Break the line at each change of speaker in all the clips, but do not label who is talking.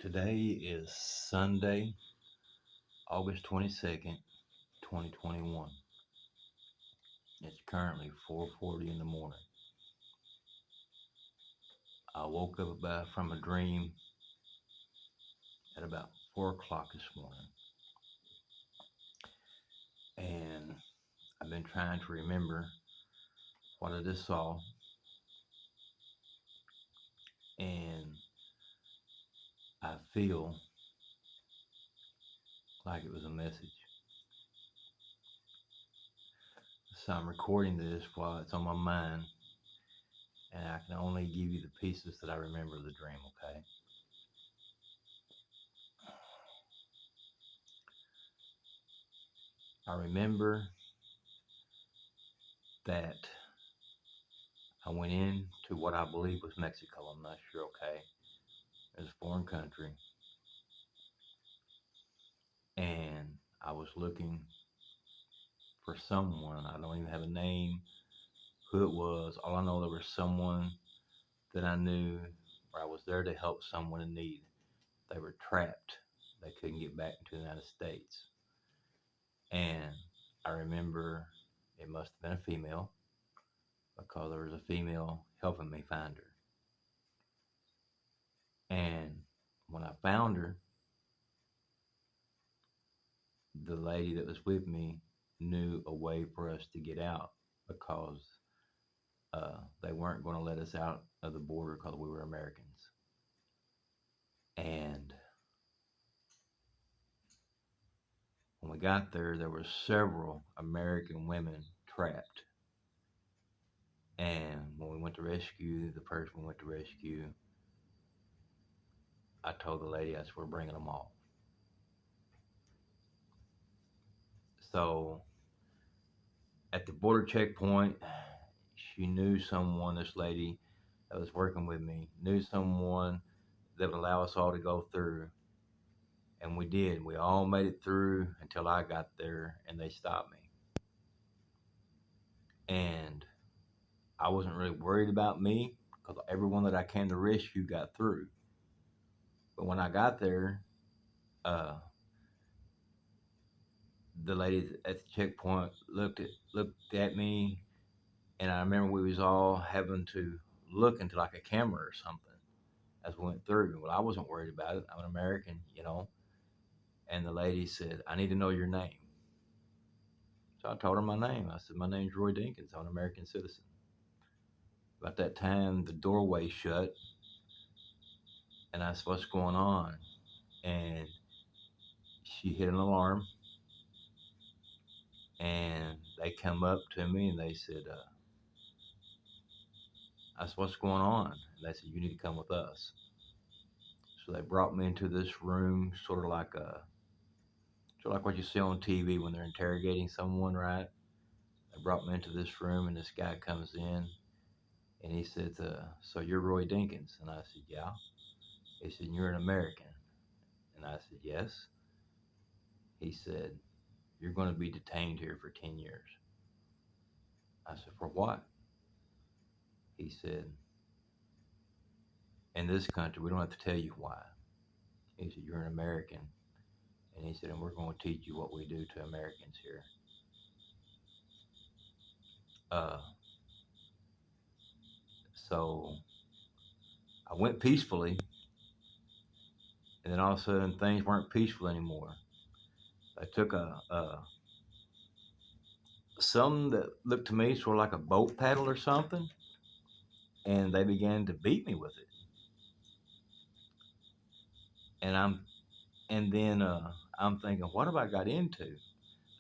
Today is Sunday, August 22nd, 2021. It's currently 4:40 in the morning. I woke up from a dream at about 4 o'clock this morning, and I've been trying to remember what I just saw, and I feel like it was a message. So I'm recording this while it's on my mind, and I can only give you the pieces that I remember of the dream, okay? I remember that I went into what I believe was Mexico. I'm not sure, okay? It's a foreign country. And I was looking for someone. I don't even have a name, who it was. All I know, there was someone that I knew, or I was there to help someone in need. They were trapped. They couldn't get back into the United States. And I remember it must have been a female because there was a female helping me find her. And when I found her, the lady that was with me knew a way for us to get out because they weren't going to let us out of the border because we were Americans. And when we got there, there were several American women trapped. And when we went to rescue the person we went to rescue, I told the lady, I said, we're bringing them all. So at the border checkpoint, she knew someone, this lady that was working with me, knew someone that would allow us all to go through. And we did. We all made it through until I got there and they stopped me. And I wasn't really worried about me because everyone that I came to rescue got through. But when I got there, uh, the lady at the checkpoint looked at me, and I remember we was all having to look into like a camera or something as we went through. Well, I wasn't worried about it. I'm an American. And the lady said, I need to know your name. So I told her my name. I said, my name's Roy Dinkins. I'm an American citizen. About that time, the doorway shut, and I said, what's going on? And she hit an alarm, and they come up to me, and they said, I said, what's going on? And they said, you need to come with us. So they brought me into this room, sort of like what you see on TV when they're interrogating someone, right? They brought me into this room, and this guy comes in, and he says, so you're Roy Dinkins? And I said, yeah. He said, you're an American? And I said, yes. He said, you're going to be detained here for 10 years. I said, for what? He said, in this country, we don't have to tell you why. He said, you're an American. And he said, and we're going to teach you what we do to Americans here. Uh, so I went peacefully, and then all of a sudden things weren't peaceful anymore. I took something that looked to me sort of like a boat paddle or something, and they began to beat me with it. And then thinking, what have I got into?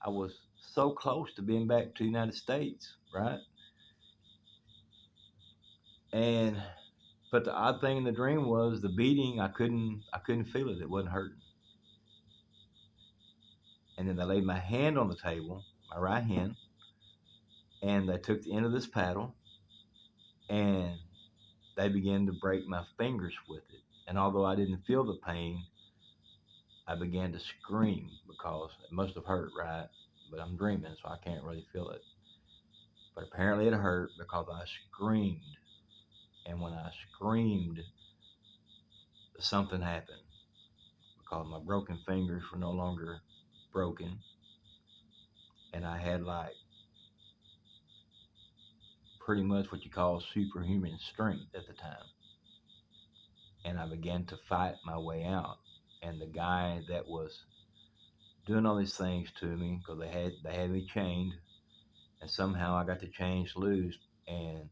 I was so close to being back to the United States, right? And but the odd thing in the dream was the beating. I couldn't feel it. It wasn't hurting. And then they laid my hand on the table, my right hand, and they took the end of this paddle, and they began to break my fingers with it. And although I didn't feel the pain, I began to scream because it must have hurt, right? But I'm dreaming, so I can't really feel it. But apparently it hurt because I screamed. And when I screamed, something happened. because my broken fingers were no longer broken, and I had like pretty much what you call superhuman strength at the time. And I began to fight my way out. And the guy that was doing all these things to me, because they had me chained, and somehow I got the chains loose, and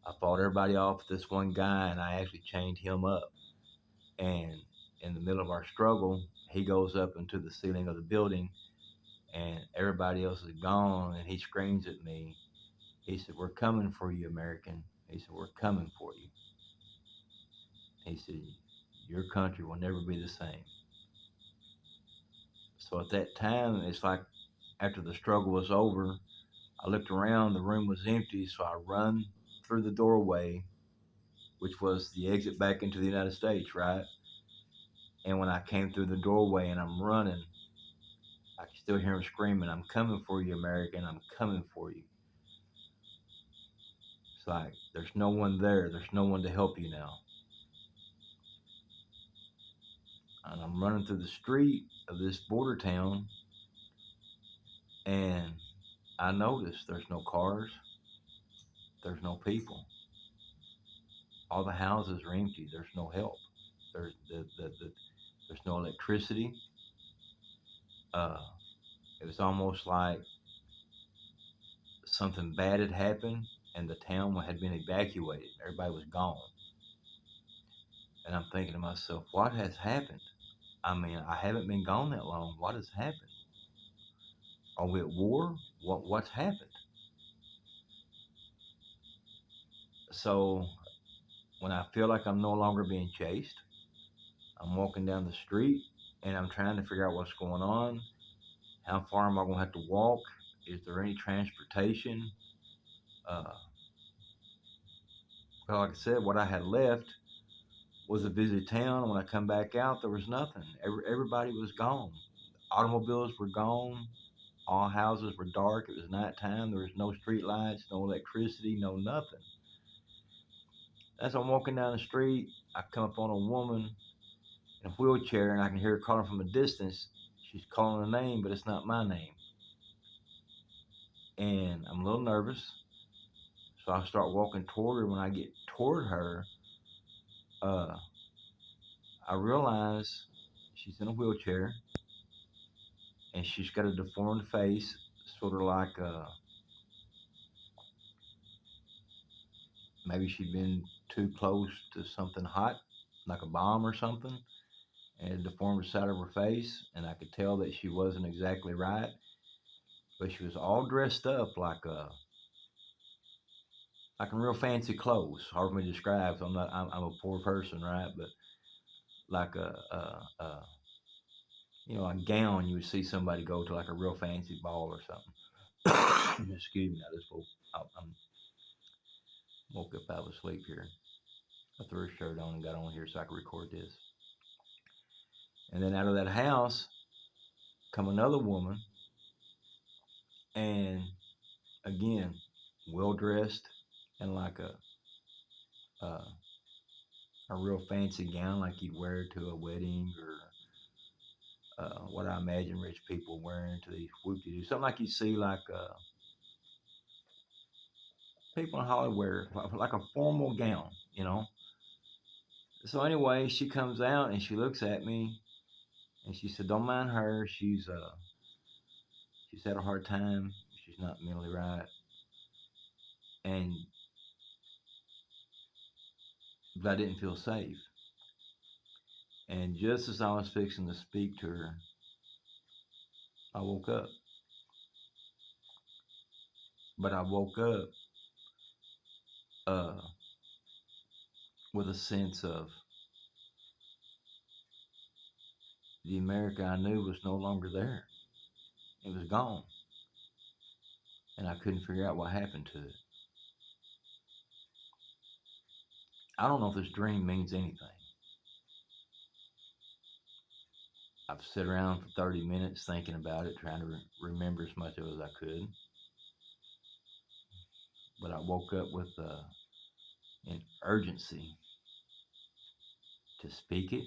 I fought everybody off with this one guy, and I actually chained him up. And in the middle of our struggle, he goes up into the ceiling of the building, and everybody else is gone, and he screams at me. He said, "We're coming for you, American." He said, "We're coming for you." He said, "Your country will never be the same." So at that time, it's like after the struggle was over, I looked around, the room was empty, so I run through the doorway, which was the exit back into the United States, right? And when I came through the doorway and I'm running, I can still hear him screaming, "I'm coming for you, American, I'm coming for you." It's like, there's no one there, there's no one to help you now. And I'm running through the street of this border town, and I noticed there's no cars, there's no people. All the houses are empty. There's no help. There's no electricity. Uh, it was almost like something bad had happened, and the town had been evacuated. Everybody was gone. And I'm thinking to myself, what has happened? I mean, I haven't been gone that long. What has happened? Are we at war? What's happened? So when I feel like I'm no longer being chased, I'm walking down the street and I'm trying to figure out what's going on. How far am I going to have to walk? Is there any transportation? Uh, well, like I said, what I had left was a busy town. When I come back out, there was nothing. Everybody was gone. Automobiles were gone. All houses were dark. It was nighttime. There was no street lights, no electricity, no nothing. As I'm walking down the street, I come up on a woman in a wheelchair, and I can hear her calling from a distance. She's calling a name, but it's not my name. And I'm a little nervous, so I start walking toward her. When I get toward her, uh, I realize she's in a wheelchair, and she's got a deformed face, sort of like maybe she'd been too close to something hot, like a bomb or something, and it deformed the side of her face, and I could tell that she wasn't exactly right, but she was all dressed up like in real fancy clothes. Hard for me to describe. So I'm a poor person, right? But like a gown you would see somebody go to like a real fancy ball or something. Excuse me, I'm woke up out of sleep here. I threw a shirt on and got on here so I could record this. And then out of that house come another woman, and again, well dressed and like a a real fancy gown like you'd wear to a wedding or what I imagine rich people wearing to these whoop-de-doo. Something like you see like people in Hollywood wear, like a formal gown. So anyway, she comes out and she looks at me and she said, "Don't mind her. She's had a hard time. She's not mentally right." And but I didn't feel safe. And just as I was fixing to speak to her, I woke up. But I woke up uh, with a sense of the America I knew was no longer there. It was gone. And I couldn't figure out what happened to it. I don't know if this dream means anything. I've sat around for 30 minutes thinking about it, trying to remember as much of it as I could. But I woke up with an urgency to speak it,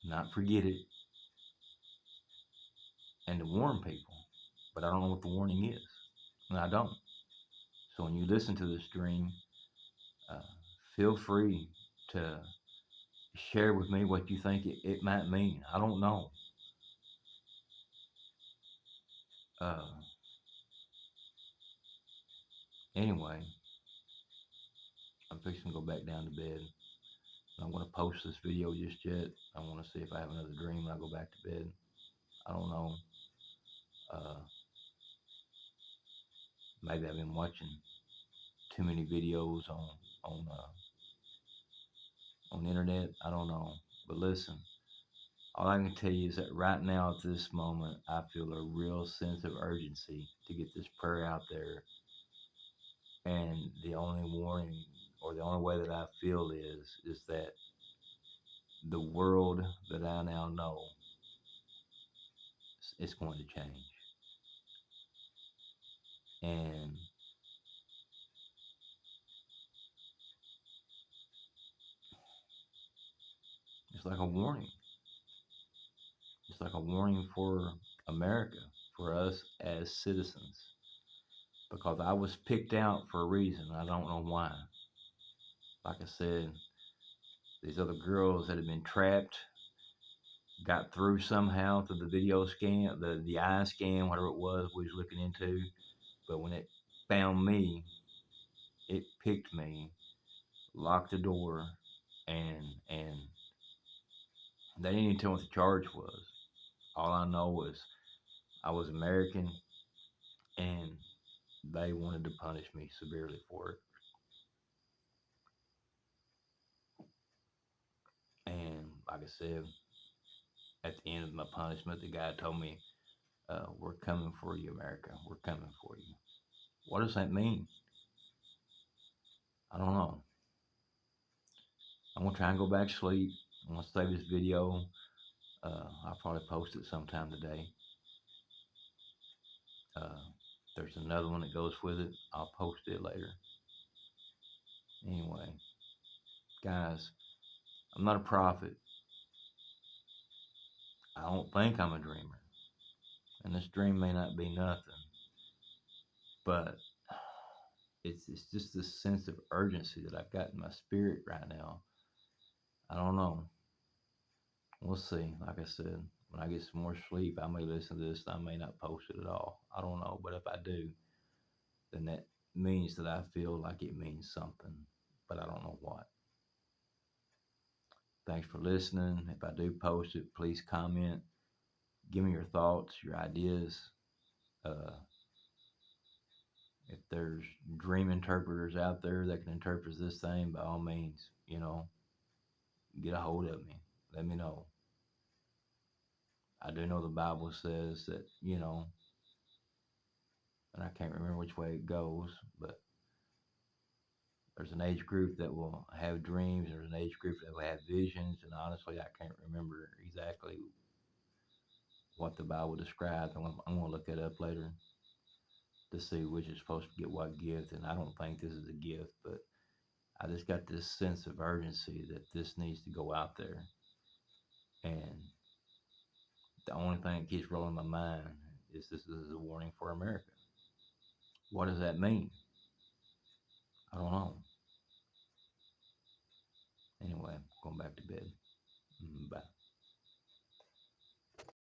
not forget it, and to warn people. But I don't know what the warning is, and I don't. So when you listen to this dream, uh, feel free to share with me what you think it might mean. I don't know. Uh, anyway, I'm fixing to go back down to bed. I'm not going to post this video just yet. I want to see if I have another dream when I go back to bed. I don't know. Uh, maybe I've been watching too many videos on on the internet. I don't know. But listen, all I can tell you is that right now at this moment, I feel a real sense of urgency to get this prayer out there. And the only warning or the only way that I feel is that the world that I now know is going to change. And it's like a warning. It's like a warning for America, for us as citizens, because I was picked out for a reason. I don't know why. Like I said, these other girls that had been trapped got through somehow through the video scan, the eye scan, whatever it was we was looking into. But when it found me, it picked me, locked the door, and they didn't even tell me what the charge was. All I know was I was American, and they wanted to punish me severely for it. And like I said, at the end of my punishment, the guy told me, "We're coming for you, America. We're coming for you." What does that mean? I don't know. I'm gonna try and go back to sleep. I'm gonna save this video. I'll probably post it sometime today. Uh, there's another one that goes with it. I'll post it later. Anyway, guys, I'm not a prophet. I don't think I'm a dreamer, and this dream may not be nothing, but it's just this sense of urgency that I've got in my spirit right now. I don't know. We'll see. Like I said, when I get some more sleep, I may listen to this. I may not post it at all. I don't know. But if I do, then that means that I feel like it means something, but I don't know what. Thanks for listening. If I do post it, please comment. Give me your thoughts, your ideas. Uh, if there's dream interpreters out there that can interpret this thing, by all means, get a hold of me. Let me know. I do know the Bible says that, and I can't remember which way it goes, but there's an age group that will have dreams, there's an age group that will have visions, and honestly, I can't remember exactly what the Bible describes. I'm going to look it up later to see which is supposed to get what gift, and I don't think this is a gift, but I just got this sense of urgency that this needs to go out there, and the only thing that keeps rolling in my mind is this is a warning for America. What does that mean? I don't know. Anyway, going back to bed.